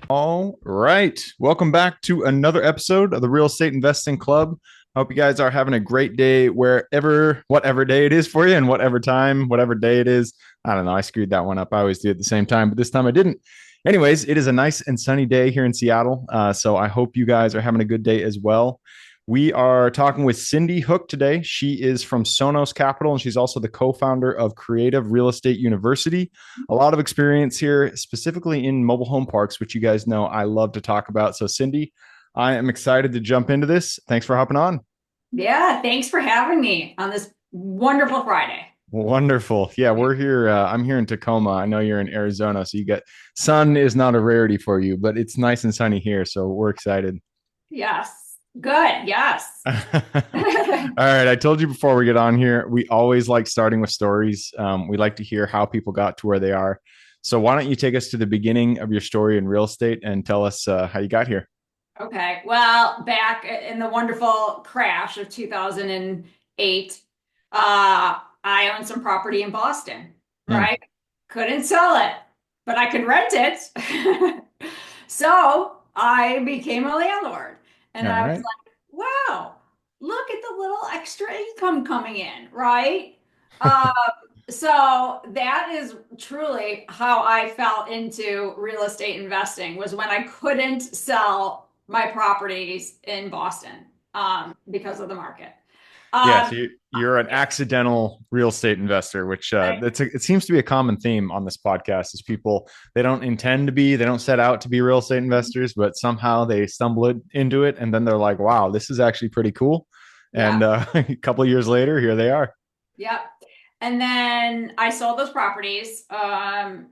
All right. Welcome back to another episode of the Real Estate Investing Club. I hope you guys are having a great day whatever day it is for you and whatever time, whatever day it is. I don't know. I screwed that one up. I always do it at the same time, but this time I didn't. Anyways, it is a nice and sunny day here in Seattle. So I hope you guys are having a good day as well. We are talking with Cindy Hook today. She is from Sonos Capital, and she's also the co-founder of Creative Real Estate University. A lot of experience here, specifically in mobile home parks, which you guys know I love to talk about. So, Cindy, I am excited to jump into this. Thanks for hopping on. Yeah, thanks for having me on this wonderful Friday. Wonderful. Yeah, we're here. I'm here in Tacoma. I know you're in Arizona, so you get sun is not a rarity for you, but it's nice and sunny here. So we're excited. Yes. Good. Yes. All right. I told you before we get on here, we always like starting with stories. We like to hear how people got to where they are. So why don't you take us to the beginning of your story in real estate and tell us how you got here? Okay. Well, back in the wonderful crash of 2008, I owned some property in Boston, Hmm. right? Couldn't sell it, but I could rent it. So I became a landlord. And All I was right. like, wow, look at the little extra income coming in, right? Uh, so that is truly how I fell into real estate investing was when I couldn't sell my properties in Boston because of the market. Yeah, Um, so you're an yeah, accidental real estate investor, which I- it seems to be a common theme on this podcast is people they don't intend to be, they don't set out to be real estate investors, but somehow they stumble into it, and then they're like, "Wow, this is actually pretty cool." yeah, And a couple of years later, here they are. yeah. And then I sold those properties and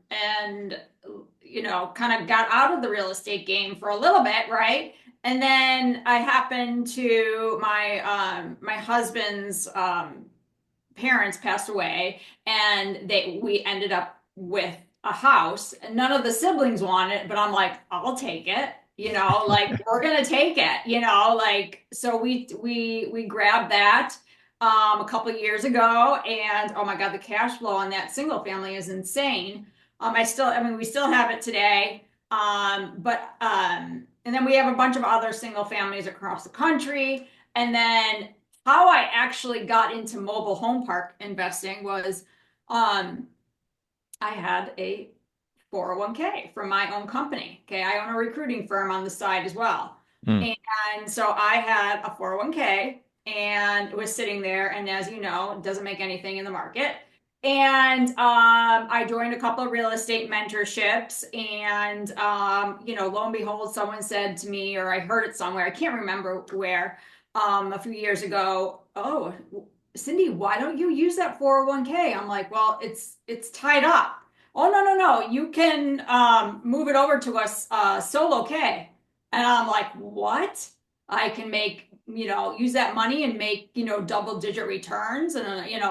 kind of got out of the real estate game for a little bit, right? And then I happened to my husband's parents passed away, and we ended up with a house, and none of the siblings wanted it, but I'm like, I'll take it. Like we're gonna take it, like so we grabbed that a couple of years ago, and oh my God, the cash flow on that single family is insane. We still have it today. And then we have a bunch of other single families across the country. And then how I actually got into mobile home park investing was um, I had a 401k from my own company. Okay. I own a recruiting firm on the side as well. Hmm. And so I had a 401k and it was sitting there. And as you know, it doesn't make anything in the market. And I joined a couple of real estate mentorships. And, lo and behold, someone said to me, or I heard it somewhere, I can't remember where, a few years ago, oh, Cindy, why don't you use that 401k? I'm like, well, it's tied up. Oh, no, no, no. You can move it over to a solo K. And I'm like, what? I can use that money and make, double digit returns. And,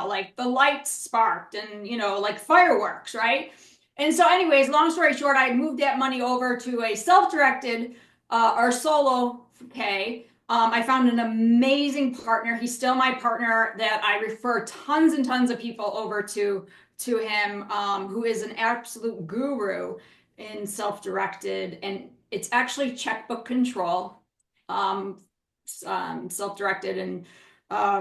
like the lights sparked and, like fireworks, right? And so, anyways, long story short, I moved that money over to a self-directed or solo K. I found an amazing partner. He's still my partner that I refer tons and tons of people over to him, who is an absolute guru in self-directed, and it's actually checkbook control, um, self-directed and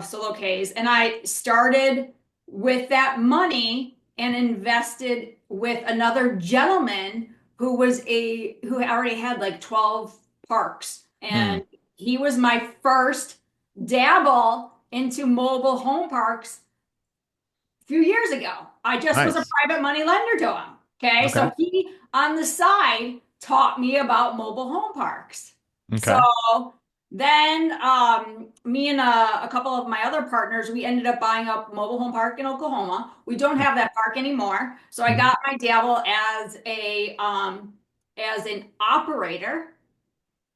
solo Ks. And I started with that money and invested with another gentleman who already had like 12 parks, Hmm. and he was my first dabble into mobile home parks few years ago. I just was a Nice. private money lender to him. Okay. Okay. So he on the side taught me about mobile home parks. So Okay. then me and a couple of my other partners, we ended up buying a mobile home park in Oklahoma. We don't have that park anymore. So I Mhm. got my dabble as an operator.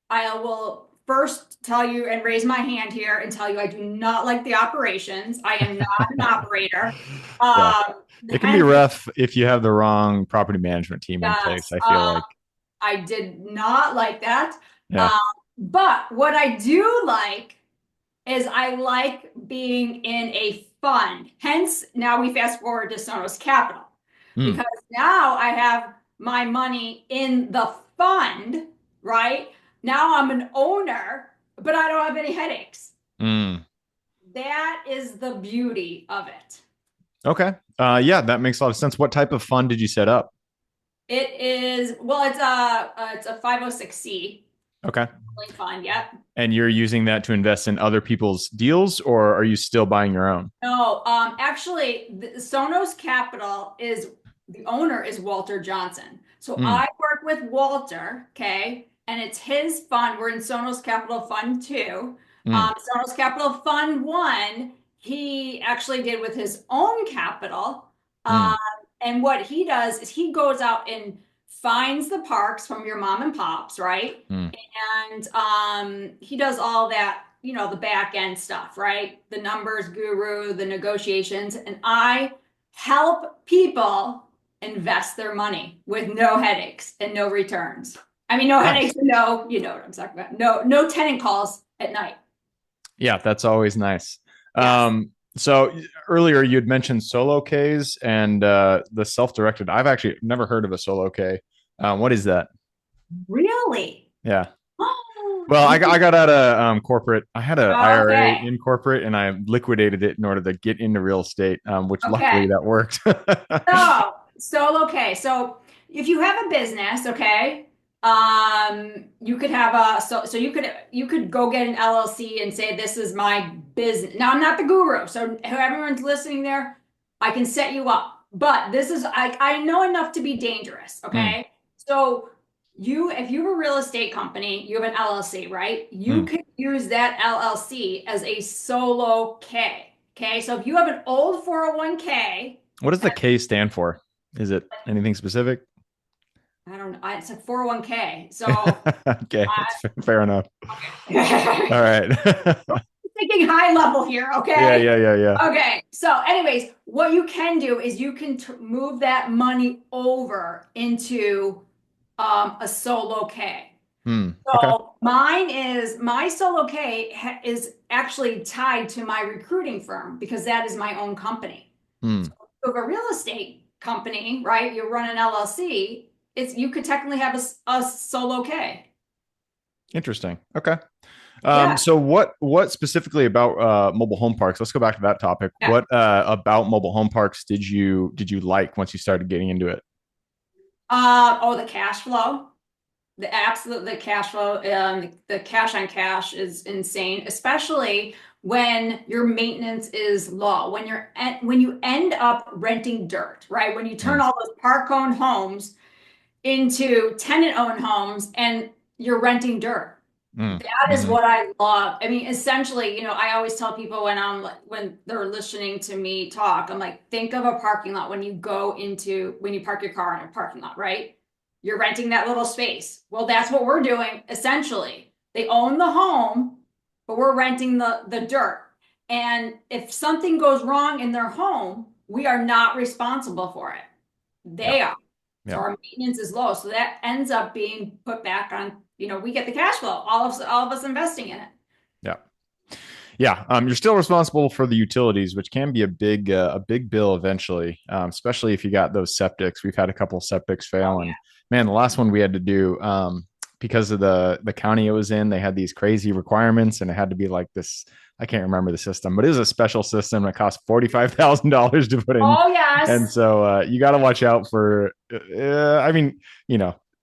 I will first tell you and raise my hand here and tell you I do not like the operations. I am not an operator. Yeah. It can be Hence, rough if you have the wrong property management team in place, yes, I feel like. I did not like that. Yeah. Um, but what I do like is I like being in a fund. Hence, now we fast forward to Sonos Capital Mm, because now I have my money in the fund, right? Now I'm an owner, but I don't have any headaches. mm. That is the beauty of it. Okay. Yeah, that makes a lot of sense. What type of fund did you set up? It is, well, it's a 506c Okay. fund. Yep. And you're using that to invest in other people's deals, or are you still buying your own? No, actually, the Sonos Capital is the owner is Walter Johnson. So Mm, I work with Walter, okay, and it's his fund. We're in Sonos Capital Fund 2. mm, Sonos Capital Fund 1, he actually did with his own capital. Um, mm, and what he does is he goes out and finds the parks from your mom and pops, right? mm. And he does all that, the back end stuff, right? The numbers guru, the negotiations, and I help people invest their money with no headaches and no returns. I mean, no Nice. headaches and no, you know what I'm talking about. No tenant calls at night. Yeah, that's always nice. Yes. So earlier you had mentioned solo Ks and the self-directed. I've actually never heard of a solo K. What is that? Really? Yeah. Oh, Well, I got out of corporate. I had an IRA okay. in corporate, and I liquidated it in order to get into real estate, which luckily Okay. that worked. So okay. So if you have a business, okay, you could have so you could go get an LLC and say this is my business. Now I'm not the guru, so everyone's listening there, I can set you up. But this is I know enough to be dangerous, Mm, okay? So if you have a real estate company, you have an LLC, right? You mm. could use that LLC as a solo K. Okay, so if you have an old 401k. What does the K stand for? Is it anything specific? I don't know. It's a 401k. So Okay, that's fair enough. All okay. right. Thinking high level here, Yeah, okay? yeah, yeah, yeah. Okay. So, anyways, what you can do is you can move that money over into a solo K. Hmm. Okay. So my solo K is actually tied to my recruiting firm because that is my own company. Hmm. So if you have a real estate company, right? You run an LLC, you could technically have a solo K. Interesting. Okay. Yeah. So what specifically about mobile home parks? Let's go back to that topic. Yeah. What about mobile home parks did you like once you started getting into it? The cash flow, the cash flow, the cash on cash is insane, especially when your maintenance is low. When you end up renting dirt, right? When you turn Mm, all those park-owned homes into tenant-owned homes and you're renting dirt. mm, That is mhm, what I love. I mean, essentially, I always tell people when they're listening to me talk, I'm like, think of a parking lot when you park your car in a parking lot, right? You're renting that little space. Well, that's what we're doing essentially. They own the home, but we're renting the dirt. And if something goes wrong in their home, we are not responsible for it. yeah, They are. So yeah, our maintenance is low. So that ends up being put back on, we get the cash flow, all of us investing in it. yeah. Yeah, you're still responsible for the utilities, which can be a big bill eventually, especially if you got those septics. We've had a couple of septics Oh fail, and man, the last one we had to do because of the county it was in, they had these crazy requirements, and it had to be like this. I can't remember the system, but it was a special system that cost $45,000 to put in, Oh and yes. so you got to watch out for. I mean,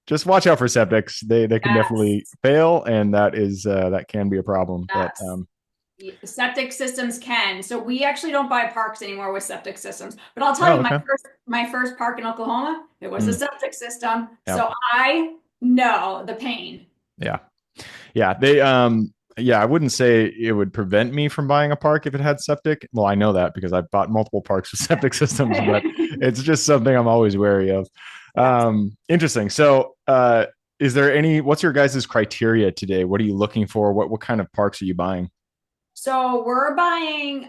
just watch out for septics. They can definitely Yes. fail, and that can be a problem. But Yes. Septic systems can. So we actually don't buy parks anymore with septic systems. But I'll tell oh, you, okay. my first park in Oklahoma, it was a Mm, septic system. yeah. So I know the pain. Yeah. Yeah. Yeah, I wouldn't say it would prevent me from buying a park if it had septic. Well, I know that because I've bought multiple parks with septic systems, but it's just something I'm always wary of. Yes. Interesting. So, what's your guys' criteria today? What are you looking for? What kind of parks are you buying? So we're buying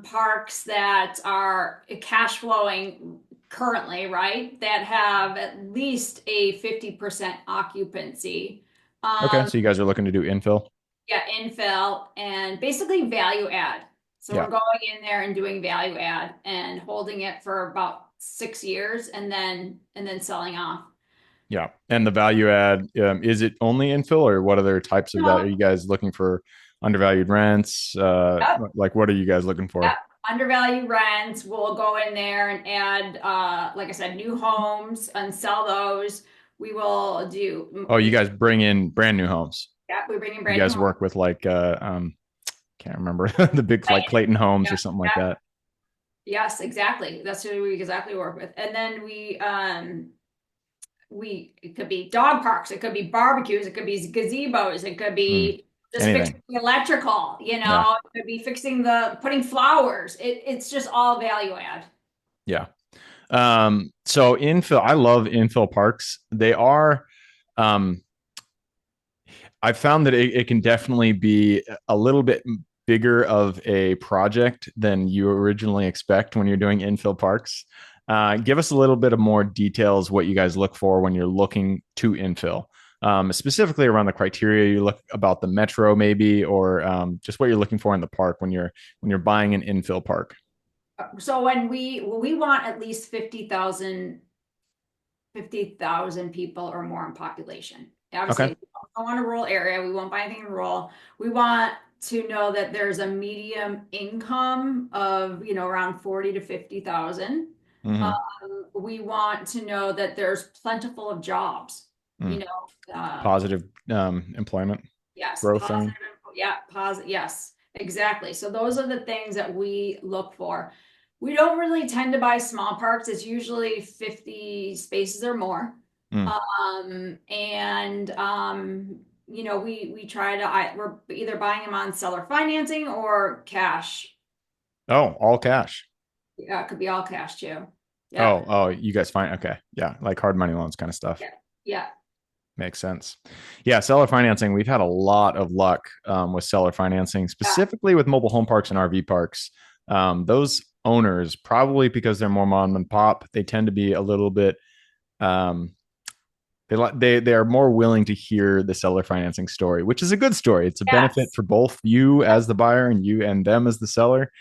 parks that are cash flowing currently, right? That have at least a 50% occupancy. Okay. Um, So you guys are looking to do infill. yeah, infill and basically value add. So we're Yeah. going in there and doing value add and holding it for about 6 years and then selling off. Yeah. And the value add, is it only infill or what other types of value? Are No, you guys looking for undervalued rents? yep, Like what are you guys looking yep. for? Undervalued rents. We'll go in there and add, like I said, new homes and sell those. We will do, Oh, you guys bring in brand new homes. yeah, we bring in You brand new guys homes. work with like can't remember the big like Clayton. Clayton homes Yeah, or something like yeah. that. Yes, exactly. That's who we exactly work with. And then it could be dog parks, it could be barbecues, it could be gazebos, it could Mm, be just fixing anything. the electrical, Yeah. it could be fixing putting flowers. It's just all value add. Yeah. So infill, I love infill parks. They are, um, I found that it can definitely be a little bit bigger of a project than you originally expect when you're doing infill parks. Give us a little bit of more details what you guys look for when you're looking to infill, specifically around the criteria you look about the metro, maybe, or just what you're looking for in the park when you're buying an infill park. So when we want at least 50,000 people or more in population. Obviously, Okay. we don't want a rural area. We won't buy anything rural. We want to know that there's a medium income of, around 40 to 50,000. Mm-hmm. We want to know that there's plentiful of jobs, you Mm. know, Positive employment yes, growth positive, thing. yeah, positive, yes, exactly. So those are the things that we look for. We don't really tend to buy small parks. It's usually 50 spaces or more. Mm. And we try to we're either buying them on seller financing or cash. Oh, all cash. Yeah, it could be all cash too. Yeah, Oh, you guys find okay. Yeah, like hard money loans kind of stuff. yeah, yeah, Makes sense. Yeah, seller financing. We've had a lot of luck with seller financing, yeah. specifically with mobile home parks and RV parks. Those owners, probably because they're more mom and pop, they tend to be a little bit. Um, they are more willing to hear the seller financing story, which is a good story. It's a benefit Yes. for both you as the buyer and you and them as the seller.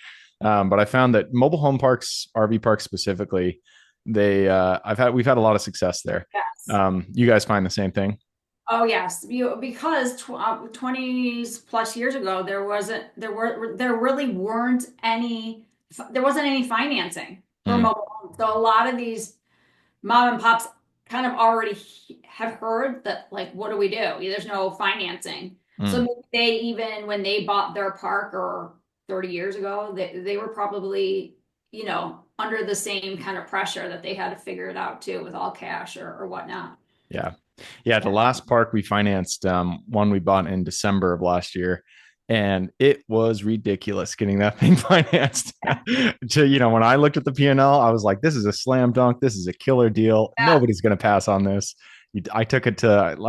But I found that mobile home parks, RV parks specifically, we've had a lot of success there. Yes. You guys find the same thing? Oh yes, because 20s plus years ago there really weren't any there wasn't any financing for Mm, mobile homes. So a lot of these mom and pops kind of already have heard that, like, what do we do? There's no financing. So mm. maybe they, even when they bought their park or 30 years ago, they were probably, under the same kind of pressure that they had to figure it out too with all cash or whatnot. Yeah. Yeah. The last park we financed, one we bought in December of last year, and it was ridiculous getting that thing financed. When I looked at the P&L, I was like, this is a slam dunk. This is a killer deal. Yeah. Nobody's going to pass on this. I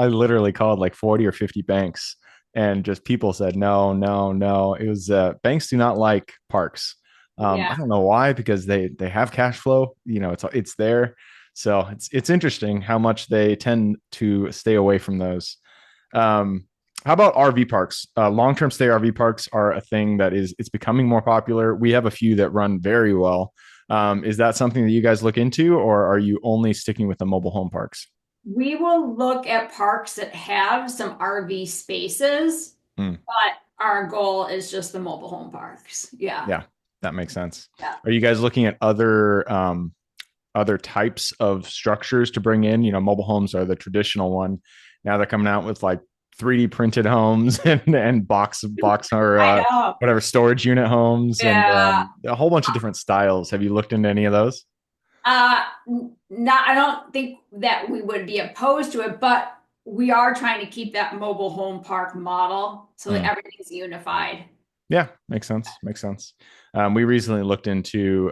literally called like 40 or 50 banks, and just people said, no, no, no. It was, banks do not like parks. I Yeah. don't know why, because they have cash flow, it's there. So it's interesting how much they tend to stay away from those. How about RV parks? Long-term stay RV parks are a thing that it's becoming more popular. We have a few that run very well. Is that something that you guys look into, or are you only sticking with the mobile home parks? We will look at parks that have some RV spaces, Hmm. but our goal is just the mobile home parks. Yeah. Yeah, that makes sense. Yeah. Are you guys looking at other types of structures to bring in? Mobile homes are the traditional one. Now they're coming out with like 3D printed homes and box or I know. whatever storage unit homes and Yeah. a whole bunch of different styles. Have you looked into any of those? Not, I don't think that we would be opposed to it, but we are trying to keep that mobile home park model so that Mm. everything's unified. Yeah, makes sense. Makes sense. We recently looked into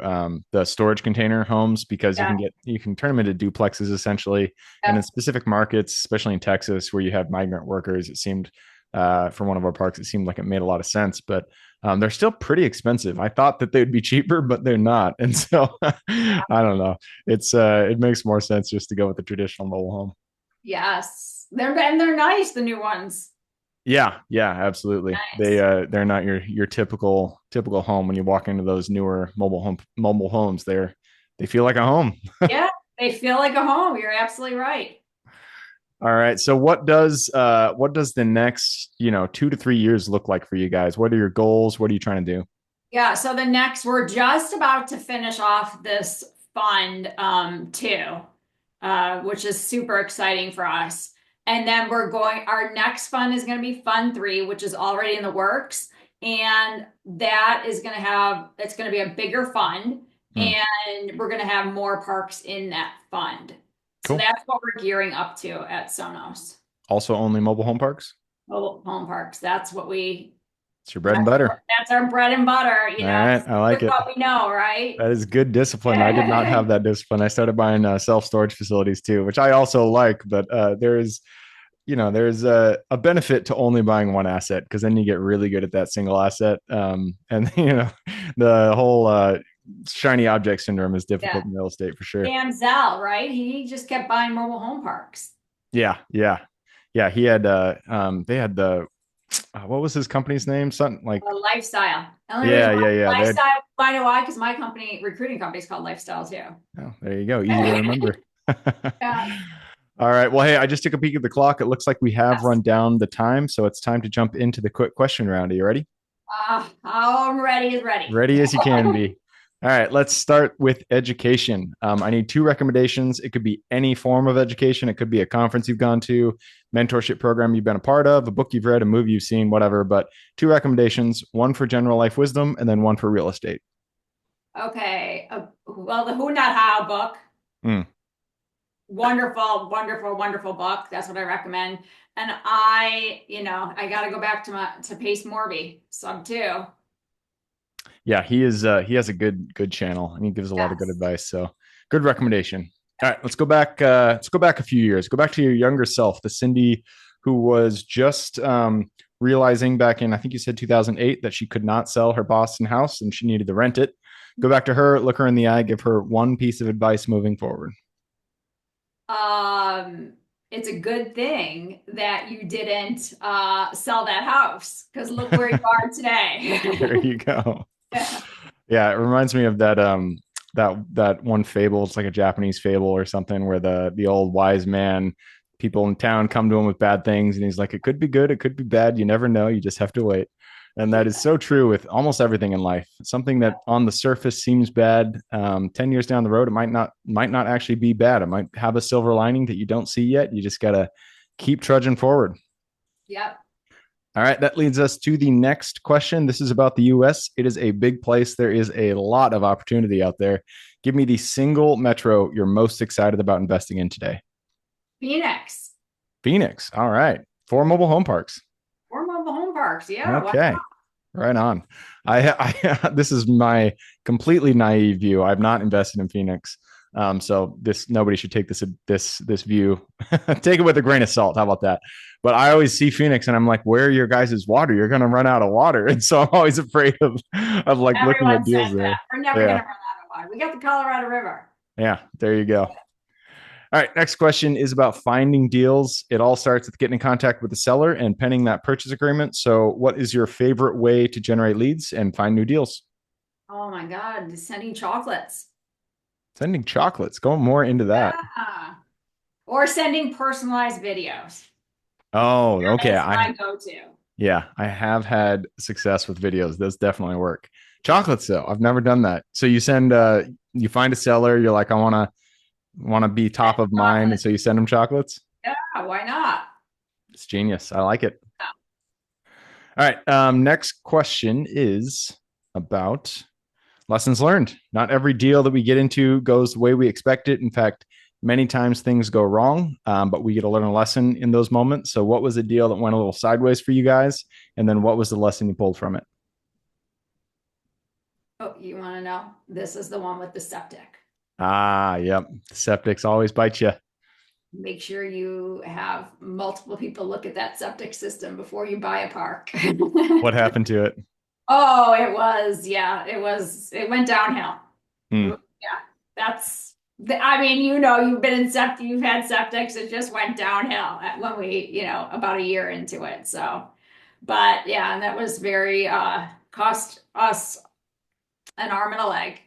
the storage container homes because Yeah. you can turn them into duplexes essentially, and in Yeah. specific markets, especially in Texas where you have migrant workers, it seemed for one of our parks, it seemed like it made a lot of sense. But they're still pretty expensive. I thought that they'd be cheaper, but they're not, and so I don't know. It makes more sense just to go with the traditional mobile home. Yes. They're nice, the new ones. Yeah, absolutely. Nice. They're not your typical home. When you walk into those newer mobile homes, they feel like a home. Yeah, they feel like a home. You're absolutely right. All right. So what does the next, 2 to 3 years look like for you guys? What are your goals? What are you trying to do? Yeah, so the next, we're just about to finish off this fund too, which is super exciting for us. And then our next fund is going to be Fund 3, which is already in the works. And that is going to it's going to be a bigger fund, Hmm. and we're going to have more parks in that fund. So Cool. that's what we're gearing up to at Sonos. Also only mobile home parks. Mobile home parks. It's your bread and butter. That's our bread and butter, All right. I with like it. what we know, right? That is good discipline. I did not have that discipline. I started buying self-storage facilities too, which I also like, but there's a benefit to only buying one asset because then you get really good at that single asset. And the whole shiny object syndrome is Yeah. difficult in real estate for sure. Sam Zell, right? He just kept buying mobile home parks. Yeah. He had they had the what was his company's name? Something like A lifestyle. The only reason yeah. why lifestyle, I know why, because my recruiting company is called Lifestyle too. Oh, there you go. Easy to remember. Yeah. All right. Well, hey, I just took a peek at the clock. It looks like we have Yes. run down the time, so it's time to jump into the quick question round. Are you ready? I'm ready is ready. Ready as you can be. All right, let's start with education. I need two recommendations. It could be any form of education. It could be a conference you've gone to, mentorship program you've been a part of, a book you've read, a movie you've seen, whatever. But two recommendations: one for general life wisdom, and then one for real estate. Okay. Well, the Who Not How book, Hmm. wonderful, wonderful, wonderful book. That's what I recommend. And I got to go back to Pace Morby, sub two. Yeah, he is. He has a good channel, and he gives a lot of good Yes. advice. So, good recommendation. All right, let's go back. Let's go back a few years. Go back to your younger self, the Cindy who was just realizing back in, I think you said 2008, that she could not sell her Boston house and she needed to rent it. Go back to her, look her in the eye, give her one piece of advice moving forward. Um, it's a good thing that you didn't sell that house, because look where you are There today. you go. Yeah. Yeah, it reminds me of that one fable. It's like a Japanese fable or something where the old wise man, people in town come to him with bad things, and he's like, it could be good, it could be bad. You never know. You just have to wait. And that is so true with almost everything in life. Something that on the surface seems bad, 10 years down the road, it might not actually be bad. It might have a silver lining that you don't see yet. You just gotta keep trudging forward. Yep. All right, that leads us to the next question. This is about the US. It is a big place. There is a lot of opportunity out there. Give me the single metro you're most excited about investing in today. Phoenix. Phoenix. All right. Four mobile home parks. Or mobile home parks. Yeah. What? Okay. Right on. This is my completely naive view. I've not invested in Phoenix. So this nobody should take this view. Take it with a grain of salt. How about that? But I always see Phoenix and I'm like, where are your guys' water? You're gonna run out of water. And so I'm always afraid of like looking at Everyone deals says that. there. We're never going Yeah. to run out of water. We got the Colorado River. Yeah. There you go. All right, next question is about finding deals. It all starts with getting in contact with the seller and penning that purchase agreement. So, what is your favorite way to generate leads and find new deals? Oh my God. Sending chocolates. Sending chocolates. Go more into that. Yeah. Or sending personalized videos. Oh, okay. That is my go-to. Yeah, I have had success with videos. Those definitely work. Chocolates though, I've never done that. So you find a seller, you're like, I wanna be top of mind, and Chocolate. so you send them chocolates. Yeah, why not? It's genius. I like it. All right. Next question is about lessons learned. Not every deal that we get into goes the way we expect it. In fact, many times things go wrong, but we get to learn a lesson in those moments. So, what was a deal that went a little sideways for you guys? And then what was the lesson you pulled from it? Oh, you want to know? This is the one with the septic. Ah, yep. Septics always bite you. Make sure you have multiple people look at that septic system before you buy a park. What happened to it? Oh, it went downhill. Hmm. Yeah, I mean, you've been you've had septics, it just went downhill when about a year into it. So But yeah, and that was very cost us an arm and a leg.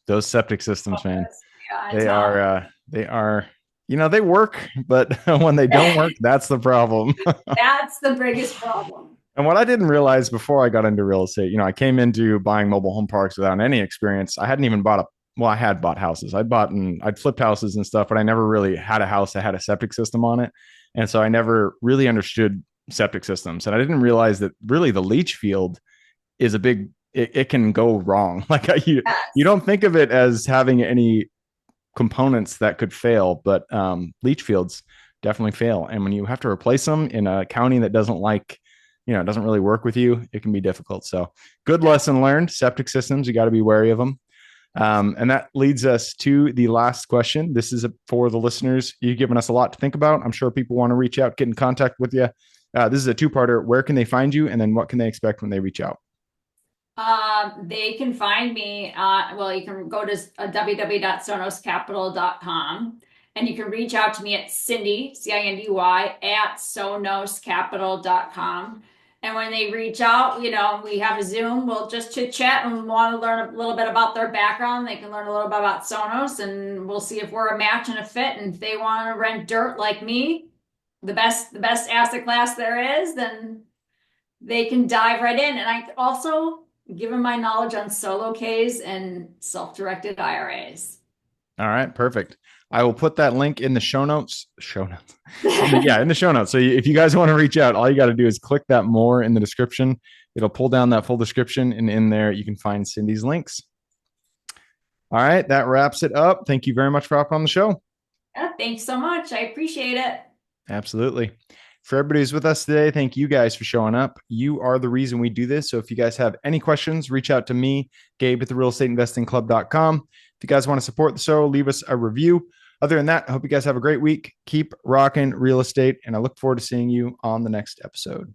Those septic systems, man, Yeah, and they are they are they work, but when they don't work, that's the problem. that's the biggest problem. And what I didn't realize before I got into real estate, I came into buying mobile home parks without any experience. I hadn't even bought a well, I had bought houses. I'd flipped houses and stuff, but I never really had a house that had a septic system on it. And so I never really understood septic systems. And I didn't realize that really the leach field is a big it can go wrong. Like you Yes. don't think of it as having any components that could fail, but leach fields definitely fail. And when you have to replace them in a county that doesn't it doesn't really work with you, it can be difficult. So good Yeah. lesson learned. Septic systems, you got to be wary of them. And that leads us to the last question. This is for the listeners. You've given us a lot to think about. I'm sure people want to reach out, get in contact with you. This is a two-parter. Where can they find you? And then what can they expect when they reach out? They can find me, well, you can go to www.sonoscapital.com and you can reach out to me at Cindy, Cindy, at sonoscapital.com. And when they reach out, we have a Zoom, we'll just chit chat and want to learn a little bit about their background. They can learn a little bit about Sonos and we'll see if we're a match and a fit. And if they want to rent dirt like me, the best asset class there is, then they can dive right in. And I also given my knowledge on solo Ks and self-directed IRAs. All right, perfect. I will put that link in the show notes. Show notes. Yeah, in the show notes. So if you guys want to reach out, all you got to do is click that more in the description. It'll pull down that full description, and in there you can find Cindy's links. All right, that wraps it up. Thank you very much for hopping on the show. Yeah, thanks so much. I appreciate it. Absolutely. For everybody who's with us today, thank you guys for showing up. You are the reason we do this. So if you guys have any questions, reach out to me, Gabe at therealestateinvestingclub.com. If you guys want to support the show, leave us a review. Other than that, I hope you guys have a great week. Keep rocking real estate, and I look forward to seeing you on the next episode.